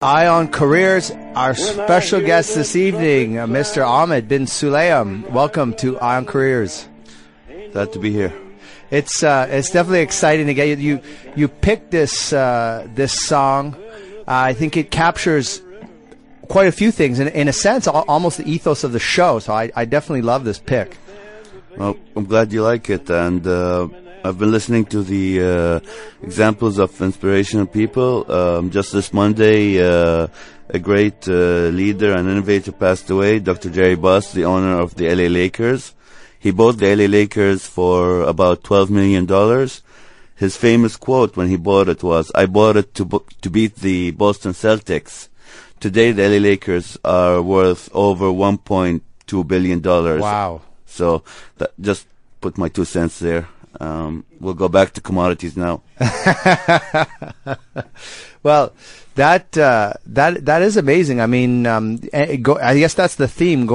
Ion Careers, our special guest this evening, Mr. Ahmed Bin Sulayem. Welcome to Ion Careers. Glad to be here. It's definitely exciting to get you. You picked this this song. I think it captures quite a few things, in a sense, almost the ethos of the show. So I definitely love this pick. Well, I'm glad you like it, and I've been listening to the examples of inspirational people. Just this Monday, a great leader and innovator passed away, Dr. Jerry Buss, the owner of the LA Lakers. He bought the LA Lakers for about $12 million. His famous quote when he bought it was, "I bought it to beat the Boston Celtics." Today, the LA Lakers are worth over $1.2 billion. Wow. So that, just put my 2 cents there. We'll go back to commodities now. Well, that is amazing. I mean, I guess that's the theme.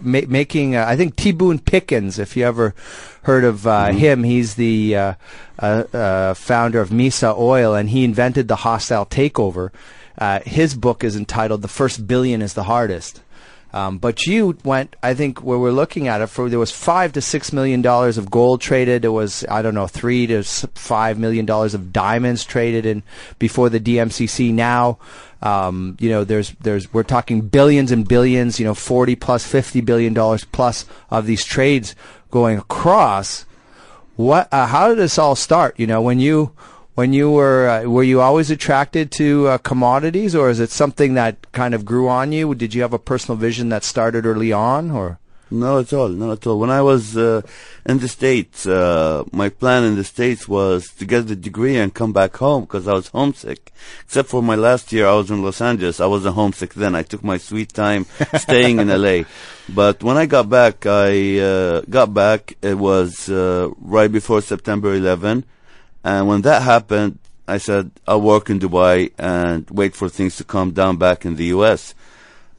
Making. I think T. Boone Pickens, if you ever heard of him, he's the founder of Mesa Oil, and he invented the hostile takeover. His book is entitled "The First Billion is the Hardest." But you went, I think, where we're looking at it, there was $5 to $6 million of gold traded. There was, I don't know, $3 to $5 million of diamonds traded in before the DMCC. Now, we're talking billions and billions, 40 plus $50 billion plus of these trades going across. How did this all start? When you were you always attracted to commodities, or is it something that kind of grew on you? Did you have a personal vision that started early on, or? Not at all. When I was in the States, my plan in the States was to get the degree and come back home because I was homesick. Except for my last year, I was in Los Angeles. I wasn't homesick then. I took my sweet time staying in LA. But when I got back, it was right before September 11. And when that happened, I said, I'll work in Dubai and wait for things to calm down back in the U.S.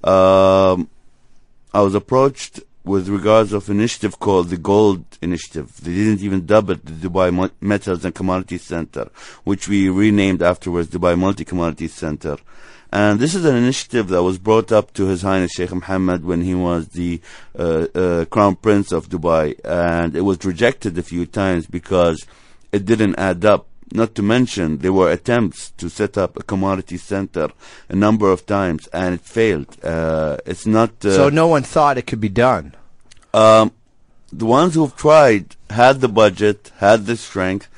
I was approached with regards of an initiative called the Gold Initiative. They didn't even dub it the Dubai Metals and Commodities Center, which we renamed afterwards Dubai Multi-Commodities Center. And this is an initiative that was brought up to His Highness Sheikh Mohammed when he was the Crown Prince of Dubai. And it was rejected a few times because it didn't add up. Not to mention, there were attempts to set up a commodity center a number of times, and it failed. It's not. So no one thought it could be done. The ones who've tried had the budget, had the strength,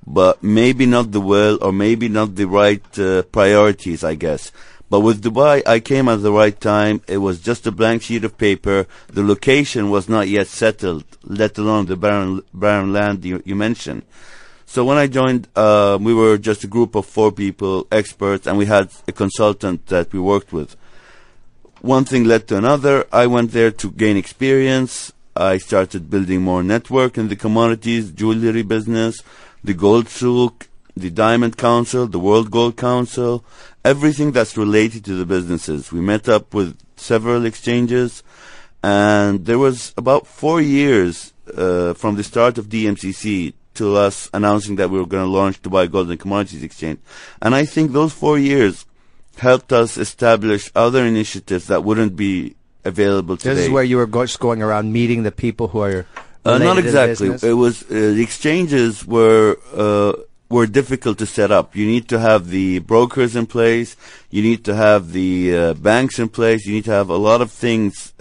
but maybe not the will, or maybe not the right priorities, I guess. But with Dubai, I came at the right time. It was just a blank sheet of paper. The location was not yet settled, let alone the barren land you mentioned. So when I joined, we were just a group of 4 people, experts, and we had a consultant that we worked with. One thing led to another. I went there to gain experience. I started building more network in the commodities, jewelry business, the gold souk, the Diamond Council, the World Gold Council, everything that's related to the businesses. We met up with several exchanges, and there was about 4 years from the start of DMCC to us announcing that we were going to launch Dubai Gold and Commodities Exchange. And I think those 4 years helped us establish other initiatives that wouldn't be available today. This is where you were just going around meeting the people who are not exactly. To the business? It was the exchanges were difficult to set up. You need to have the brokers in place. You need to have the banks in place. You need to have a lot of things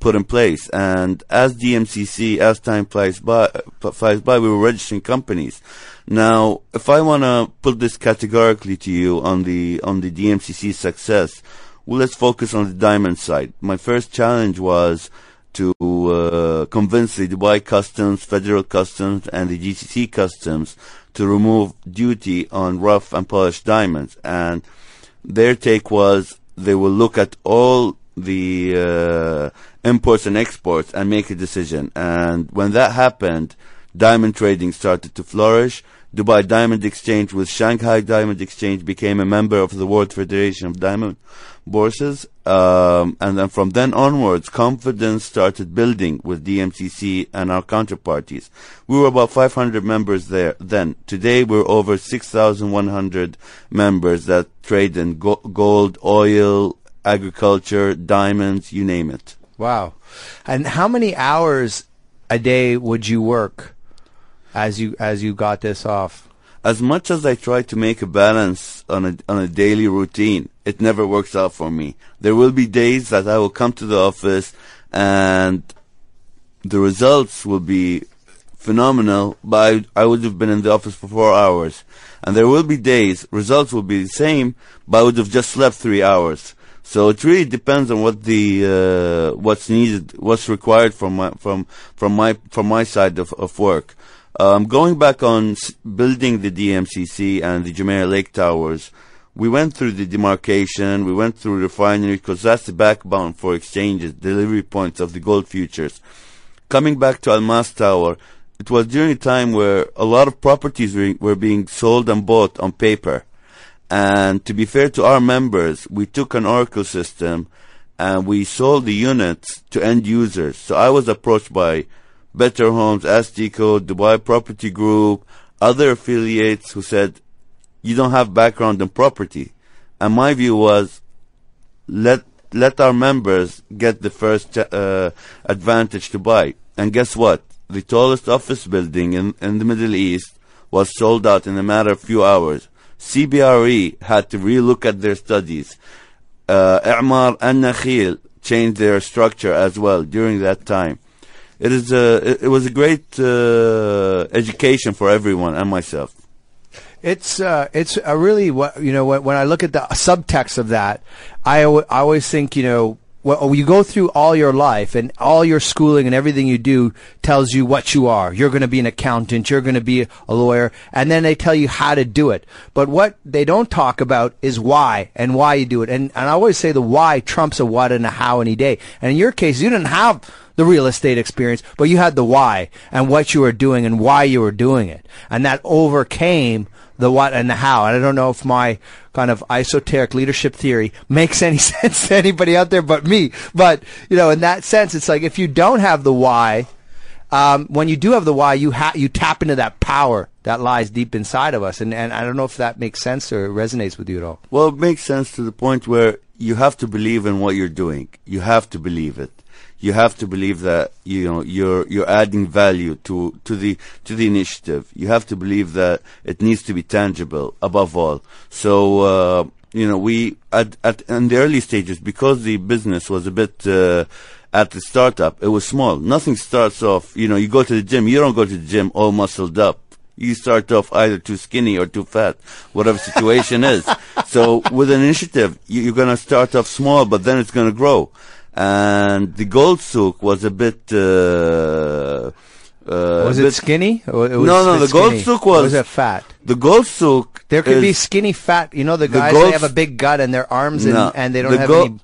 put in place. And as DMCC, as time flies by, we were registering companies. Now, if I want to put this categorically to you on the DMCC success, well, let's focus on the diamond side. My first challenge was to convince the Dubai Customs, Federal Customs, and the GCC Customs to remove duty on rough and polished diamonds. And their take was they will look at all the imports and exports and make a decision. And when that happened, diamond trading started to flourish. Dubai Diamond Exchange with Shanghai Diamond Exchange, became a member of the World Federation of Diamond Bourses. And then from then onwards, confidence started building with DMCC and our counterparties. We were about 500 members there then. Today, we're over 6,100 members that trade in gold, oil, agriculture, diamonds, you name it. Wow. And how many hours a day would you work as you got this off? As much as I try to make a balance on a daily routine, it never works out for me. There will be days that I will come to the office and the results will be phenomenal, but I would have been in the office for 4 hours. And there will be days, results will be the same, but I would have just slept 3 hours. So it really depends on what what's needed, what's required from my side of work. Going back on building the DMCC and the Jumeirah Lake Towers, we went through the demarcation, we went through refinery, because that's the backbone for exchanges, delivery points of the gold futures. Coming back to Almas Tower, it was during a time where a lot of properties were being sold and bought on paper. And to be fair to our members, we took an Oracle system and we sold the units to end users. So I was approached by Better Homes, Astico, Dubai Property Group, other affiliates who said, you don't have background in property. And my view was, let our members get the first advantage to buy. And guess what? The tallest office building in the Middle East was sold out in a matter of few hours. CBRE had to relook at their studies. I'mar and Nakhil changed their structure as well during that time. It was a great education for everyone and myself. It's a really, when I look at the subtext of that, I always think, well, you go through all your life and all your schooling and everything you do tells you what you are. You're going to be an accountant. You're going to be a lawyer. And then they tell you how to do it. But what they don't talk about is why and why you do it. And I always say the why trumps a what and a how any day. And in your case, you didn't have the real estate experience, but you had the why and what you were doing and why you were doing it. And that overcame the what and the how. And I don't know if my kind of esoteric leadership theory makes any sense to anybody out there but me. But, in that sense, it's like if you don't have the why, when you do have the why, you tap into that power that lies deep inside of us. And I don't know if that makes sense or resonates with you at all. Well, it makes sense to the point where you have to believe in what you're doing. You have to believe it. You have to believe that you're adding value to the initiative. You have to believe that it needs to be tangible above all. So we in the early stages, because the business was a bit at the startup, it was small. Nothing starts off. You go to the gym. You don't go to the gym all muscled up. You start off either too skinny or too fat, whatever situation is. So with an initiative, you're going to start off small, but then it's going to grow. And the gold souk was a bit was it skinny? No, the gold souk was... Or was it fat? The gold souk... There could be skinny fat. The guys, they have a big gut and their arms and they don't have any...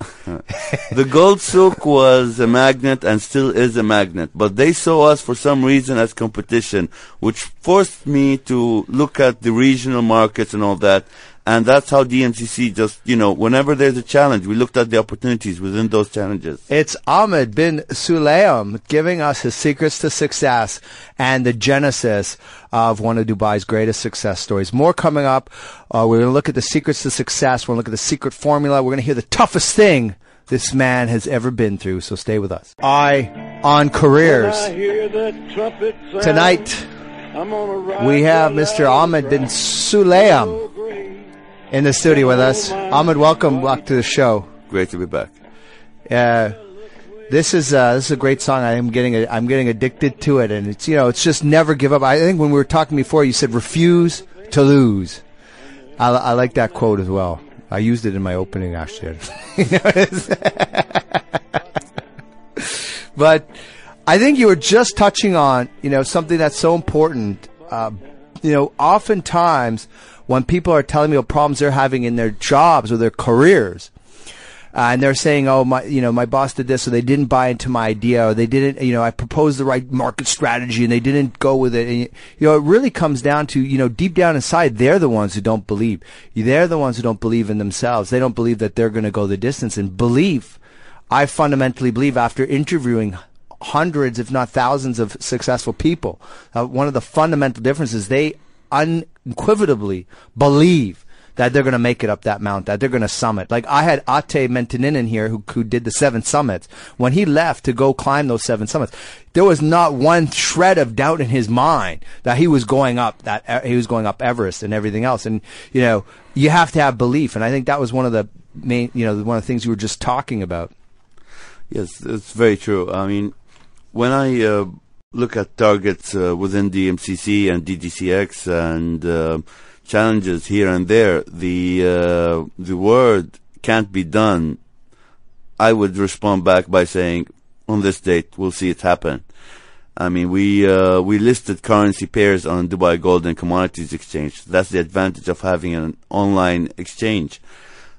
The gold souk was a magnet and still is a magnet. But they saw us for some reason as competition, which forced me to look at the regional markets and all that. And that's how DMCC just, whenever there's a challenge, we looked at the opportunities within those challenges. It's Ahmed Bin Sulayem giving us his secrets to success and the genesis of one of Dubai's greatest success stories. More coming up. We're going to look at the secrets to success. We're going to look at the secret formula. We're going to hear the toughest thing this man has ever been through. So stay with us. On careers. Tonight, we have Mr. Ahmed Bin Sulayem in the studio with us. Ahmed, welcome back to the show. Great to be back. This is a great song. I'm getting addicted to it, and it's just never give up. I think when we were talking before, you said refuse to lose. I like that quote as well. I used it in my opening actually. But I think you were just touching on something that's so important. Oftentimes when people are telling me what problems they're having in their jobs or their careers, and they're saying, oh, my boss did this, or they didn't buy into my idea, or they didn't, I proposed the right market strategy and they didn't go with it. And, it really comes down to, deep down inside, they're the ones who don't believe. They're the ones who don't believe in themselves. They don't believe that they're going to go the distance. And I fundamentally believe, after interviewing hundreds, if not thousands, of successful people, one of the fundamental differences, they unequivocally believe that they're going to make it up that mountain, that they're going to summit. Like, I had Ate Mentininen here who did the 7 summits. When he left to go climb those 7 summits, there was not one shred of doubt in his mind that he was going up Everest and everything else. And, you have to have belief. And I think that was one of the main, one of the things you were just talking about. Yes, it's very true. I mean, when I look at targets within DMCC and DGCX and challenges here and there, the word can't be done, I would respond back by saying, on this date, we'll see it happen. I mean, we listed currency pairs on Dubai Gold and Commodities Exchange. That's the advantage of having an online exchange.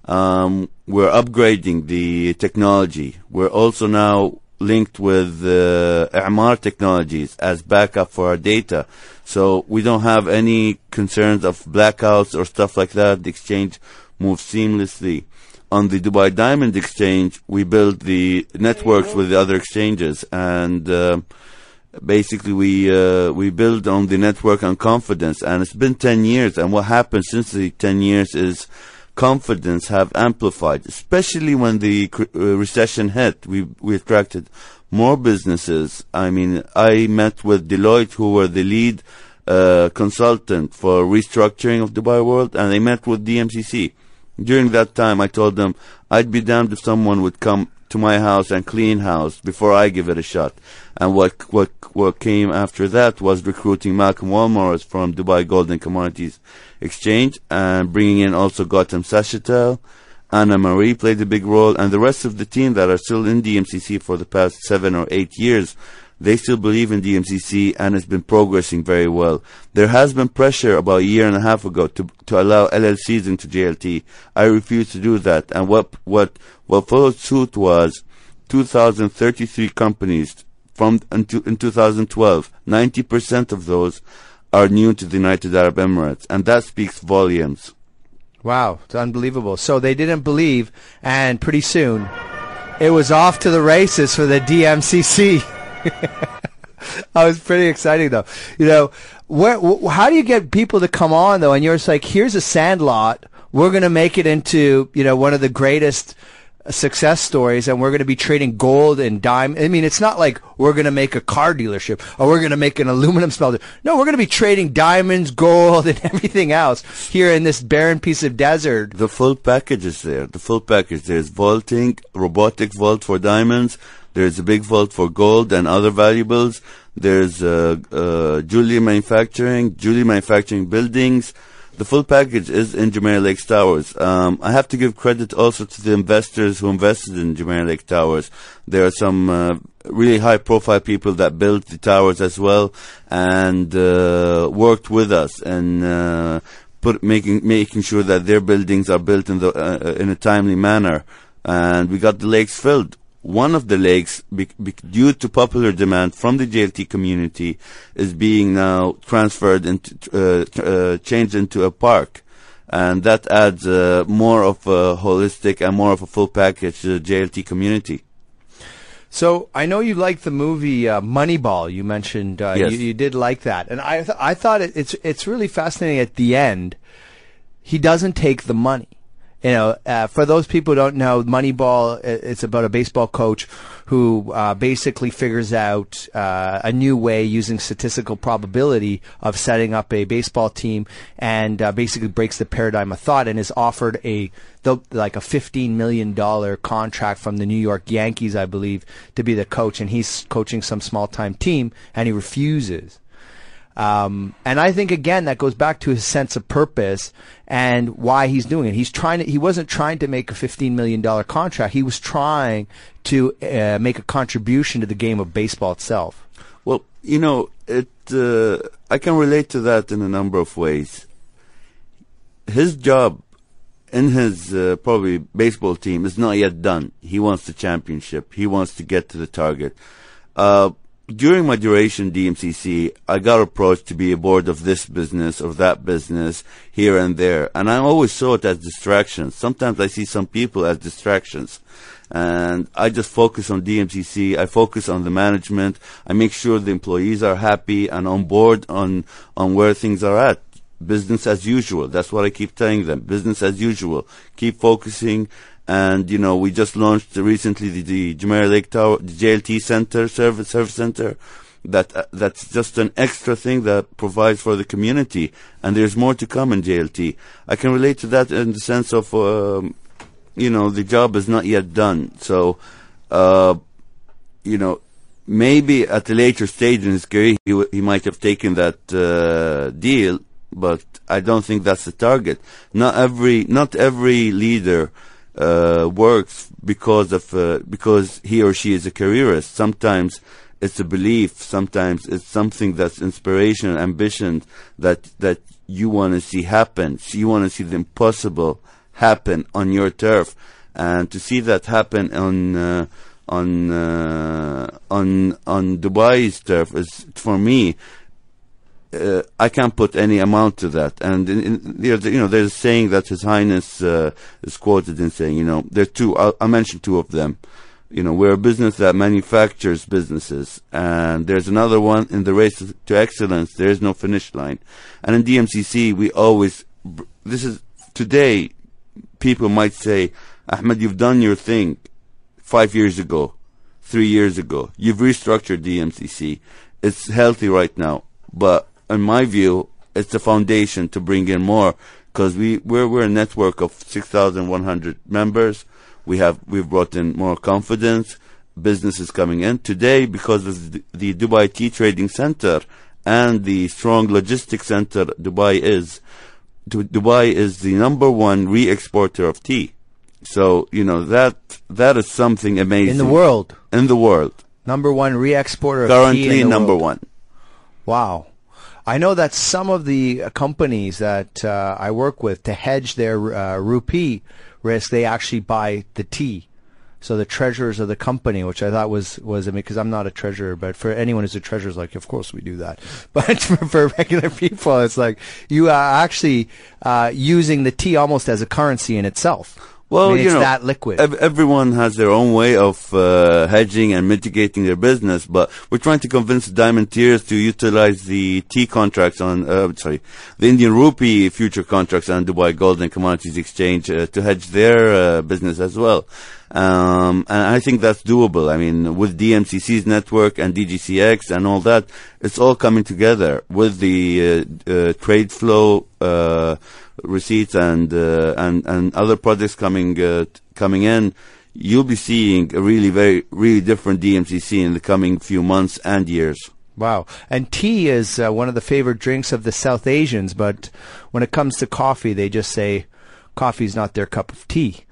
We're upgrading the technology. We're also now linked with A'mar technologies as backup for our data. So we don't have any concerns of blackouts or stuff like that. The exchange moves seamlessly. On the Dubai Diamond Exchange, we build the networks with the other exchanges, and basically we build on the network and confidence. And it's been 10 years, and what happened since the 10 years is confidence have amplified, especially when the recession hit. We attracted more businesses. I mean, I met with Deloitte, who were the lead consultant for restructuring of Dubai World, and they met with DMCC. During that time, I told them I'd be damned if someone would come to my house and clean house before I give it a shot. And what came after that was recruiting Malcolm Walmart from Dubai Gold and Commodities Exchange, and bringing in also Gautam Sashetel. Anna Marie played a big role, and the rest of the team that are still in DMCC for the past 7 or 8 years, they still believe in DMCC, and it's been progressing very well. There has been pressure about a year and a half ago to allow LLCs into JLT. I refused to do that, and what followed suit was 2,033 companies in 2012. 90% of those are new to the United Arab Emirates, and that speaks volumes. Wow, it's unbelievable. So they didn't believe, and pretty soon it was off to the races for the DMCC. I was pretty exciting, though. How do you get people to come on, though? And you're just like, here's a sandlot. We're going to make it into, one of the greatest success stories, and we're going to be trading gold and diamond. I mean, it's not like we're going to make a car dealership or we're going to make an aluminum smelter. No, we're going to be trading diamonds, gold, and everything else here in this barren piece of desert. The full package is there. The full package. There's vaulting, robotic vault for diamonds. There's a big vault for gold and other valuables. There's jewelry manufacturing buildings. The full package is in Jumeirah Lakes Towers. I have to give credit also to the investors who invested in Jumeirah Lake Towers. There are some really high-profile people that built the towers as well, and worked with us and making sure that their buildings are built in a timely manner. And we got the lakes filled. One of the lakes, due to popular demand from the JLT community, is being now transferred into, changed into a park. And that adds more of a holistic and more of a full package to the JLT community. So I know you liked the movie Moneyball. You mentioned yes. you did like that, and I thought it's really fascinating. At the end, he doesn't take the money. For those people who don't know, Moneyball, it's about a baseball coach who basically figures out a new way using statistical probability of setting up a baseball team, and basically breaks the paradigm of thought, and is offered like a $15 million contract from the New York Yankees, I believe, to be the coach, and he's coaching some small-time team, and he refuses. And I think, again, that goes back to his sense of purpose and why he's doing it. He wasn't trying to make a $15 million contract. He was trying to make a contribution to the game of baseball itself. Well, I can relate to that in a number of ways. His job in his probably baseball team is not yet done. He wants the championship. He wants to get to the target. During my duration DMCC, I got approached to be a board of this business or that business here and there, and I always saw it as distractions. Sometimes I see some people as distractions, and I just focus on DMCC. I focus on the management. I make sure the employees are happy and on board on where things are at. Business as usual. That's what I keep telling them. Business as usual. Keep focusing. And, we just launched recently the Jumeirah Lake Tower, the JLT Center, Service Center. That's just an extra thing that provides for the community. And there's more to come in JLT. I can relate to that in the sense of, the job is not yet done. So, maybe at a later stage in his career, he might have taken that deal, but I don't think that's the target. Not every leader works because he or she is a careerist. Sometimes it's a belief. Sometimes it's something that's inspiration, ambition that you want to see happen. So you want to see the impossible happen on your turf, and to see that happen on Dubai's turf is, for me, I can't put any amount to that. And there's a saying that His Highness is quoted in saying, there are two. I'll mention two of them. We're a business that manufactures businesses, and there's another one in the race to excellence. There is no finish line. And in DMCC, we always. This is today. People might say, Ahmed, you've done your thing 5 years ago, 3 years ago. You've restructured DMCC. It's healthy right now, but in my view, it's the foundation to bring in more, because we're a network of 6,100 members. We've brought in more confidence, businesses coming in today because of the Dubai Tea Trading Center and the strong logistics center Dubai is. Dubai is the number one re-exporter of tea. So that is something amazing in the world. Number one re-exporter of tea currently number one. Wow. I know that some of the companies that I work with, to hedge their rupee risk, they actually buy the tea. So the treasurers of the company, which I thought was because I'm not a treasurer, but for anyone who's a treasurer, it's like, of course we do that. But for regular people, it's like you are actually using the tea almost as a currency in itself. Well, it's that liquid. Everyone has their own way of hedging and mitigating their business, but we're trying to convince the diamanteers to utilize the tea contracts on, the Indian rupee future contracts on Dubai Gold and Commodities Exchange to hedge their business as well. And I think that's doable. I mean, with DMCC's network and DGCX and all that, it's all coming together with the trade flow receipts and other projects coming in. You'll be seeing a really different DMCC in the coming few months and years. Wow. And tea is one of the favorite drinks of the South Asians, but when it comes to coffee, they just say coffee's not their cup of tea.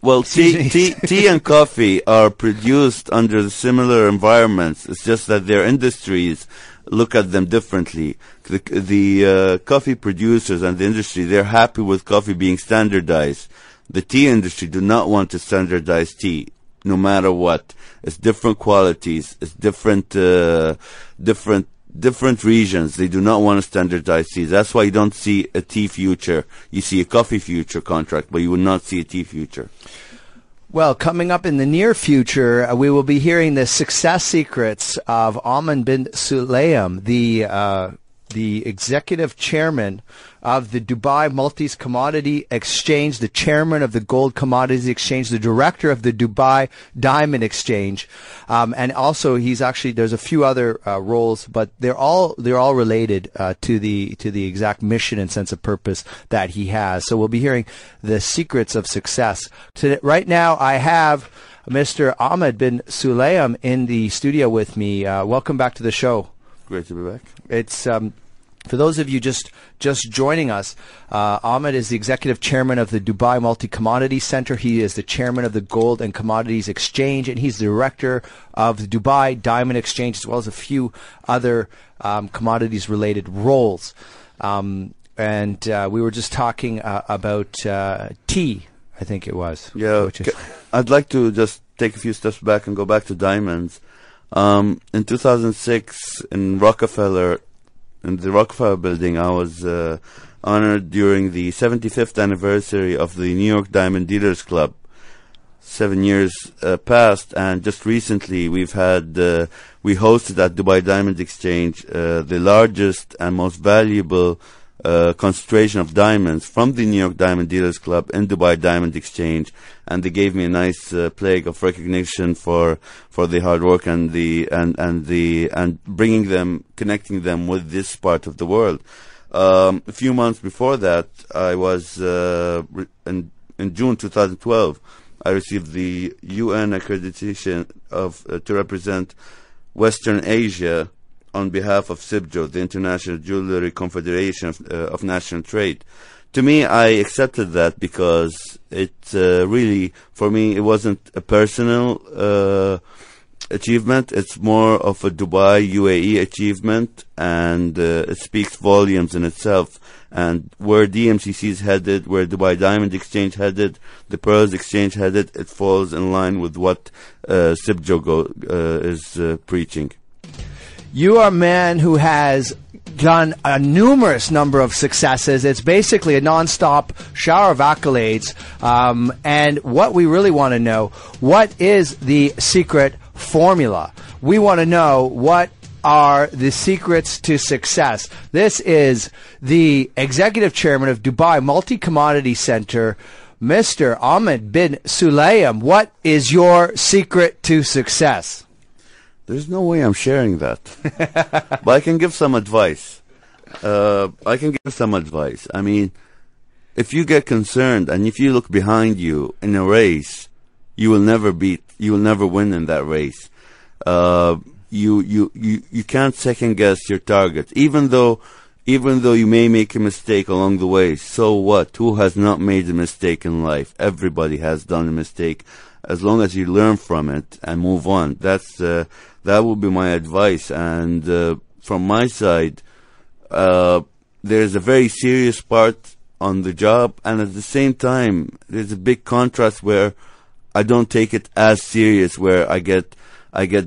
Well, tea and coffee are produced under similar environments. It's just that their industries look at them differently. The coffee producers and the industry, they're happy with coffee being standardized. The tea industry do not want to standardize tea, no matter what. It's different qualities. It's different regions. They do not want to standardize tea. That's why you don't see a tea future. You see a coffee future contract, but you will not see a tea future. Well, coming up in the near future, we will be hearing the success secrets of Ahmed Bin Sulayem, the executive chairman of the Dubai Multis Commodity Exchange, the chairman of the Gold Commodities Exchange, the director of the Dubai Diamond Exchange, and also there's a few other roles, but they're all related to the exact mission and sense of purpose that he has. So we'll be hearing the secrets of success. Right now, I have Mr. Ahmed Bin Sulayem in the studio with me. Welcome back to the show. Great to be back. It's for those of you just joining us, Ahmed is the executive chairman of the Dubai Multi-Commodity Center. He is the chairman of the Gold and Commodities Exchange, and he's the director of the Dubai Diamond Exchange, as well as a few other commodities-related roles. And we were just talking about tea, I think it was. Yeah, I'd like to just take a few steps back and go back to diamonds. In 2006, in the Rockefeller building, I was honored during the 75th anniversary of the New York Diamond Dealers Club. 7 years passed, and just recently we hosted at Dubai Diamond Exchange the largest and most valuable concentration of diamonds from the New York Diamond Dealers Club in Dubai Diamond Exchange, and they gave me a nice plaque of recognition for the hard work and bringing them, connecting them with this part of the world. A few months before that, I was in June 2012. I received the UN accreditation to represent Western Asia on behalf of CIBJO, the International Jewelry Confederation of National Trade. To me, I accepted that because it really, for me, it wasn't a personal achievement. It's more of a Dubai, UAE achievement, and it speaks volumes in itself. And where DMCC is headed, where Dubai Diamond Exchange headed, the Pearls Exchange headed, it falls in line with what CIBJO is preaching. You are a man who has done a numerous number of successes. It's basically a non-stop shower of accolades. And what we really want to know, what is the secret formula? We want to know what are the secrets to success. This is the executive chairman of Dubai Multi-Commodity Center, Mr. Ahmed Bin Sulayem. What is your secret to success? There's no way I'm sharing that. But I can give some advice. I mean, if you get concerned and if you look behind you in a race, you will never win in that race. You can't second guess your target, even though you may make a mistake along the way. So what? Who has not made a mistake in life? Everybody has done a mistake. As long as you learn from it and move on, that would be my advice. And from my side, there's a very serious part on the job, and at the same time, there's a big contrast where I don't take it as serious, where I get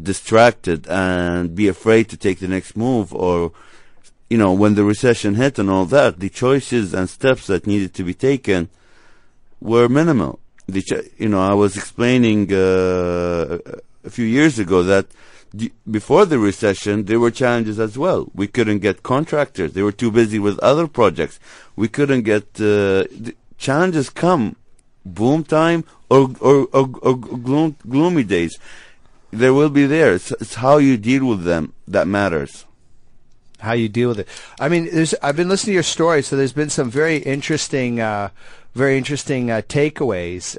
distracted and be afraid to take the next move, or when the recession hit and all that, the choices and steps that needed to be taken were minimal. I was explaining a few years ago that before the recession, there were challenges as well. We couldn't get contractors. They were too busy with other projects. We couldn't get challenges come boom time or gloomy days. There will be there. It's how you deal with them that matters. How you deal with it. I mean, I've been listening to your story, so there's been some very interesting takeaways.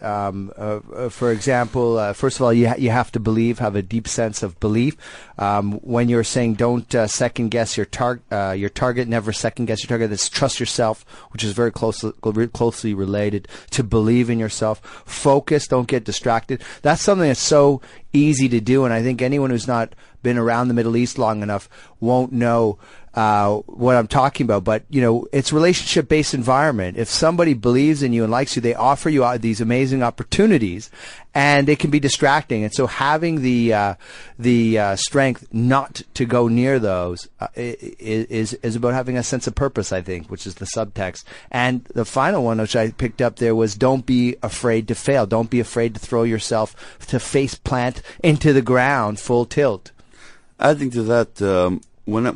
For example, first of all, you have to believe, have a deep sense of belief. When you're saying don't second guess your target, never second guess your target. That's trust yourself, which is very closely related to believe in yourself. Focus, don't get distracted. That's something that's so easy to do, and I think anyone who's not been around the Middle East long enough won't know what I'm talking about. But it's relationship-based environment. If somebody believes in you and likes you, they offer you these amazing opportunities, and it can be distracting. And so having the strength not to go near those is about having a sense of purpose, I think, which is the subtext. And the final one, which I picked up there, was don't be afraid to fail. Don't be afraid to throw yourself to face plant into the ground full tilt. Adding to that, when I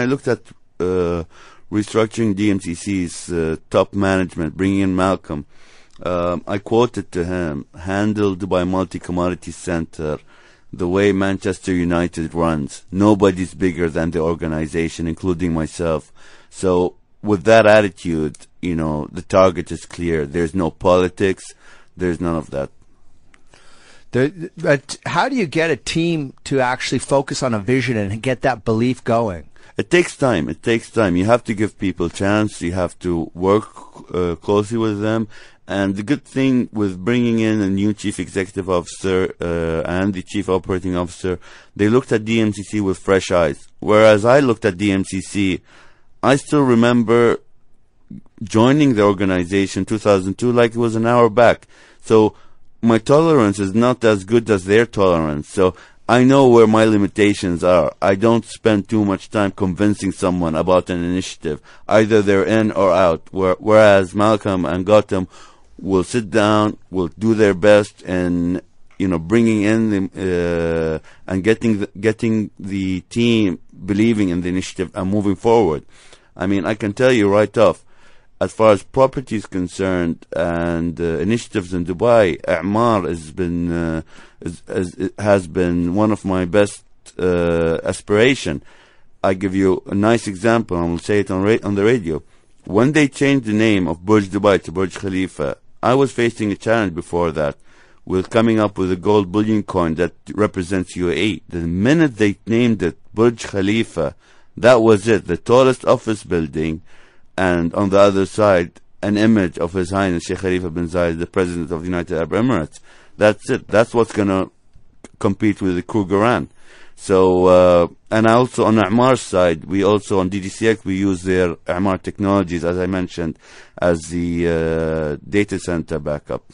looked at restructuring DMCC's top management, bringing in Malcolm, I quoted to him, "Handle Dubai Multi-Commodity Center the way Manchester United runs. Nobody's bigger than the organization, including myself." So with that attitude, the target is clear. There's no politics. There's none of that. But how do you get a team to actually focus on a vision and get that belief going? It takes time. You have to give people a chance. You have to work closely with them, And the good thing with bringing in a new chief executive officer and the chief operating officer, they looked at DMCC with fresh eyes. Whereas I looked at DMCC, I still remember joining the organization 2002 like it was an hour back. So my tolerance is not as good as their tolerance. So I know where my limitations are. I don't spend too much time convincing someone about an initiative. Either they're in or out. Whereas Malcolm and Gautam will sit down, will do their best, and bringing in and getting the team believing in the initiative and moving forward. I mean, I can tell you right off, as far as property is concerned and initiatives in Dubai, A'mar has been one of my best aspiration. I give you a nice example, and I'll say it on the radio. When they changed the name of Burj Dubai to Burj Khalifa, I was facing a challenge before that with coming up with a gold bullion coin that represents UAE. The minute they named it Burj Khalifa, that was it. The tallest office building, and on the other side, an image of His Highness Sheikh Khalifa bin Zayed, the President of the United Arab Emirates. That's it. That's what's going to compete with the Krugerrand. So, and also on A'mar's side, we also on DDCX, we use their A'mar technologies, as I mentioned, as the data center backup.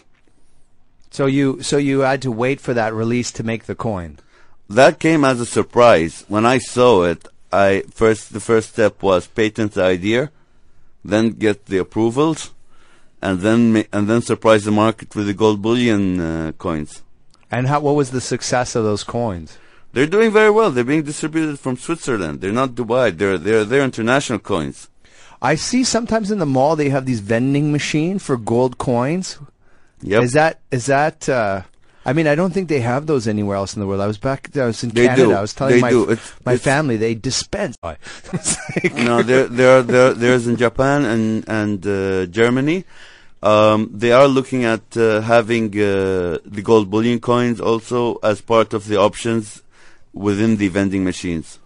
So you had to wait for that release to make the coin. That came as a surprise. When I saw it, the first step was patent the idea, then get the approvals, and then surprise the market with the gold bullion coins. And what was the success of those coins? They're doing very well. They're being distributed from Switzerland. They're not Dubai. They're international coins. I see sometimes in the mall they have these vending machines for gold coins. Yep. Is that? I mean, I don't think they have those anywhere else in the world. I was in Canada. I was telling my family they dispense. No, there's in Japan and Germany. They are looking at having the gold bullion coins also as part of the options within the vending machines.